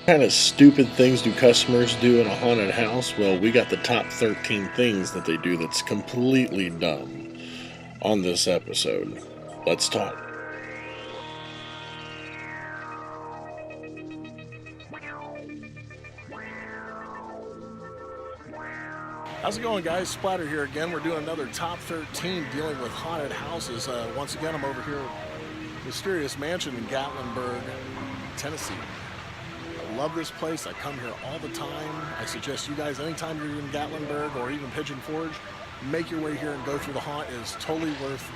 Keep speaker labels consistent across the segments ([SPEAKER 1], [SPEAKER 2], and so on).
[SPEAKER 1] Kind of stupid things do customers do in a haunted house? Well, we got the top 13 things that they do that's completely dumb on this episode. Let's talk. How's it going, guys? Splatter here again. We're doing another top 13 dealing with haunted houses. Once again, I'm over here at Mysterious Mansion in Gatlinburg, Tennessee. I love this place. I come here all the time. I suggest you guys, anytime you're in Gatlinburg or even Pigeon Forge, make your way here and go through the haunt. It is totally worth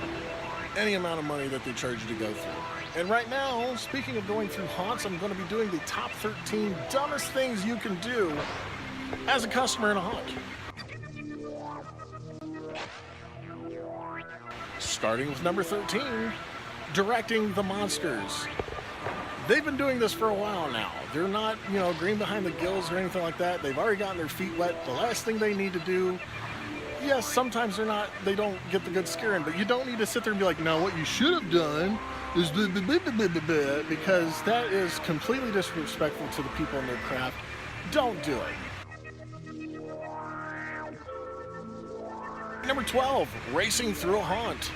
[SPEAKER 1] any amount of money that they charge you to go through. And right now, speaking of going through haunts, I'm going to be doing the top 13 dumbest things you can do as a customer in a haunt. Starting with number 13, directing the monsters. They've been doing this for a while now. They're not, green behind the gills or anything like that. They've already gotten their feet wet. The last thing they need to do, yes, sometimes they don't get the good scaring, but you don't need to sit there and be like, no, what you should have done is blah, blah, blah, blah, blah, blah, because that is completely disrespectful to the people in their craft. Don't do it. Number 12, racing through a haunt.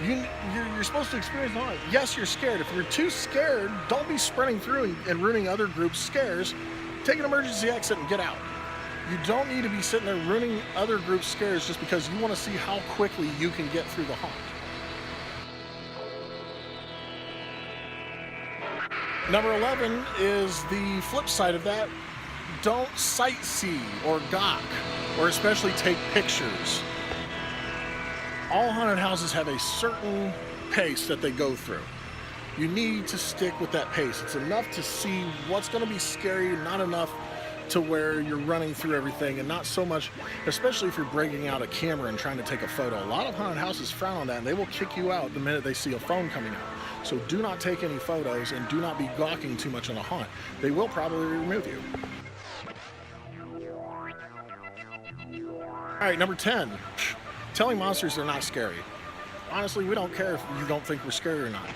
[SPEAKER 1] You're supposed to experience a haunt. Yes, you're scared. If you're too scared, don't be sprinting through and ruining other groups' scares. Take an emergency exit and get out. You don't need to be sitting there ruining other groups' scares just because you want to see how quickly you can get through the haunt. Number 11 is the flip side of that. Don't sightsee or gawk, or especially take pictures. All haunted houses have a certain pace that they go through. You need to stick with that pace. It's enough to see what's going to be scary, not enough to where you're running through everything, and not so much, especially if you're breaking out a camera and trying to take a photo. A lot of haunted houses frown on that, and they will kick you out the minute they see a phone coming out. So do not take any photos, and do not be gawking too much on a haunt. They will probably remove you. All right, number 10. Telling monsters they're not scary. Honestly, we don't care if you don't think we're scary or not.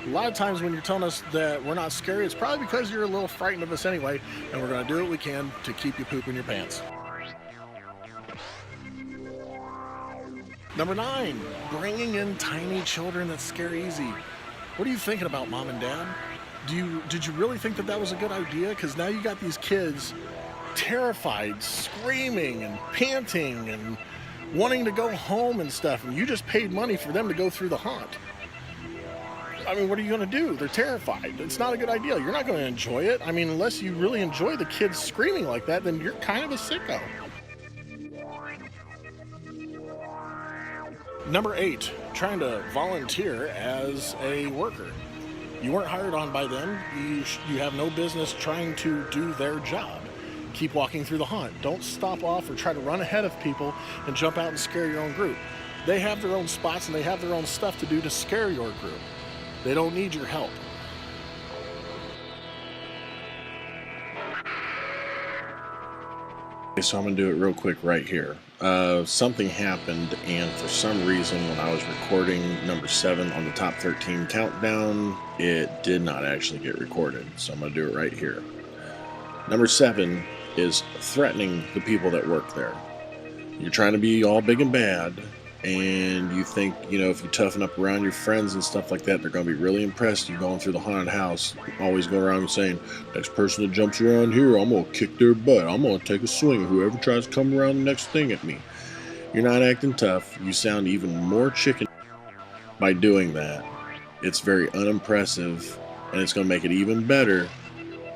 [SPEAKER 1] A lot of times when you're telling us that we're not scary, it's probably because you're a little frightened of us anyway, and we're going to do what we can to keep you pooping your pants. Number 9, bringing in tiny children that scare easy. What are you thinking about, Mom and Dad? Did you really think that was a good idea? Because now you got these kids terrified, screaming and panting and wanting to go home and stuff, and you just paid money for them to go through the haunt. I mean, what are you going to do? They're terrified. It's not a good idea. You're not going to enjoy it. I mean, unless you really enjoy the kids screaming like that, then you're kind of a sicko. Number 8, trying to volunteer as a worker. You weren't hired on by them. You have no business trying to do their job. Keep walking through the haunt. Don't stop off or try to run ahead of people and jump out and scare your own group. They have their own spots and they have their own stuff to do to scare your group. They don't need your help. Okay, so I'm going to do it real quick right here. Something happened, and for some reason when I was recording number 7 on the top 13 countdown, it did not actually get recorded. So I'm going to do it right here. Number 7 is threatening the people that work there. You're trying to be all big and bad, and you think, if you toughen up around your friends and stuff like that, they're going to be really impressed. You're going through the haunted house, always go around and saying, next person that jumps around here, I'm going to kick their butt. I'm going to take a swing at whoever tries to come around the next thing at me. You're not acting tough. You sound even more chicken by doing that. It's very unimpressive, and it's going to make it even better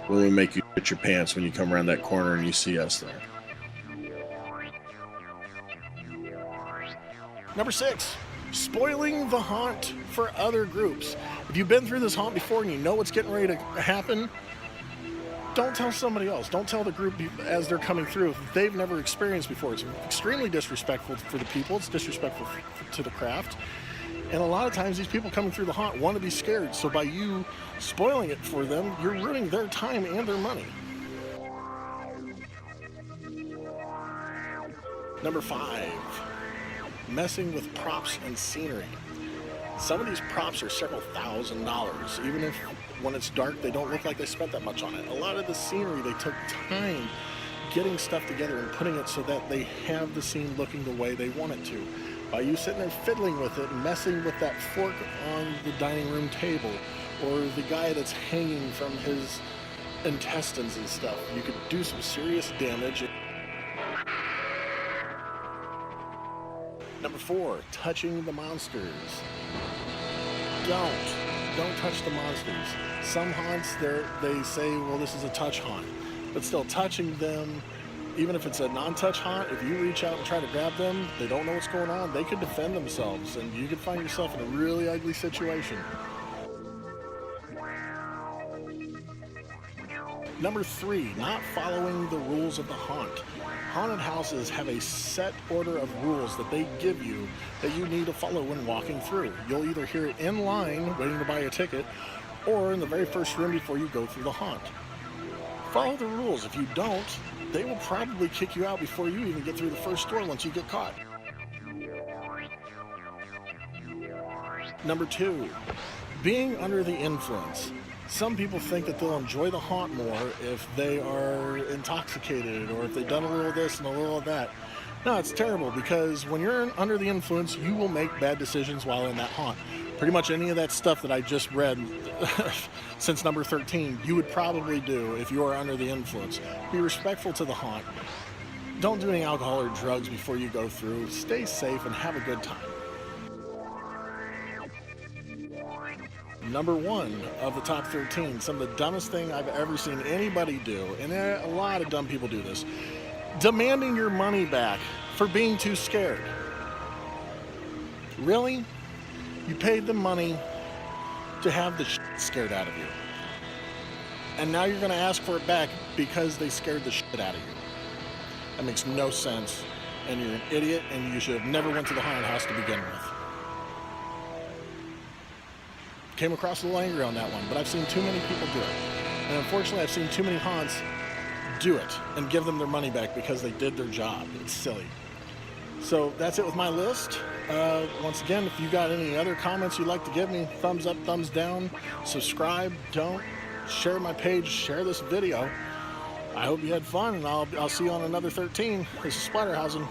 [SPEAKER 1] when we make you shit your pants when you come around that corner and you see us there. Number 6, spoiling the haunt for other groups. If you've been through this haunt before and you know what's getting ready to happen, don't tell somebody else. Don't tell the group as they're coming through if they've never experienced before. It's extremely disrespectful for the people. It's disrespectful to the craft. And a lot of times these people coming through the haunt want to be scared. So by you spoiling it for them, you're ruining their time and their money. Number 5, messing with props and scenery. Some of these props are several $1,000s. Even if
[SPEAKER 2] when it's dark, they don't look like they spent that much on it. A lot of the scenery, they took time getting stuff together and putting it so that they have the scene looking the way they want it to. By you sitting there fiddling with it and messing with that fork on the dining room table, or the guy that's hanging from his intestines and stuff, you could do some serious damage. Number 4, touching the monsters. Don't touch the monsters. Some haunts, they say, well, this is a touch haunt, but still, touching them, even if it's a non-touch haunt, if you reach out and try to grab them, they don't know what's going on, they could defend themselves, and you could find yourself in a really ugly situation. Number 3, not following the rules of the haunt. Haunted houses have a set order of rules that they give you that you need to follow when walking through. You'll either hear it in line, waiting to buy a ticket, or in the very first room before you go through the haunt. Follow the rules. If you don't, they will probably kick you out before you even get through the first door once you get caught. Number 2, being under the influence. Some people think that they'll enjoy the haunt more if they are intoxicated or if they've done a little of this and a little of that. No, it's terrible, because when you're under the influence, you will make bad decisions while in that haunt. Pretty much any of that stuff that I just read since number 13, you would probably do if you are under the influence. Be respectful to the haunt. Don't do any alcohol or drugs before you go through. Stay safe and have a good time. Number 1 of the top 13, some of the dumbest thing I've ever seen anybody do, and a lot of dumb people do this, demanding your money back for being too scared. Really? You paid them money to have the shit scared out of you. And now you're going to ask for it back because they scared the shit out of you. That makes no sense, and you're an idiot, and you should have never went to the haunted house to begin with. Came across a little angry on that one, but I've seen too many people do it. And unfortunately, I've seen too many haunts do it and give them their money back because they did their job. It's silly. So that's it with my list. Once again, if you got any other comments you'd like to give me, thumbs up, thumbs down, subscribe, don't, share my page, share this video. I hope you had fun, and I'll see you on another 13. This is SPLATTERHAUSEN.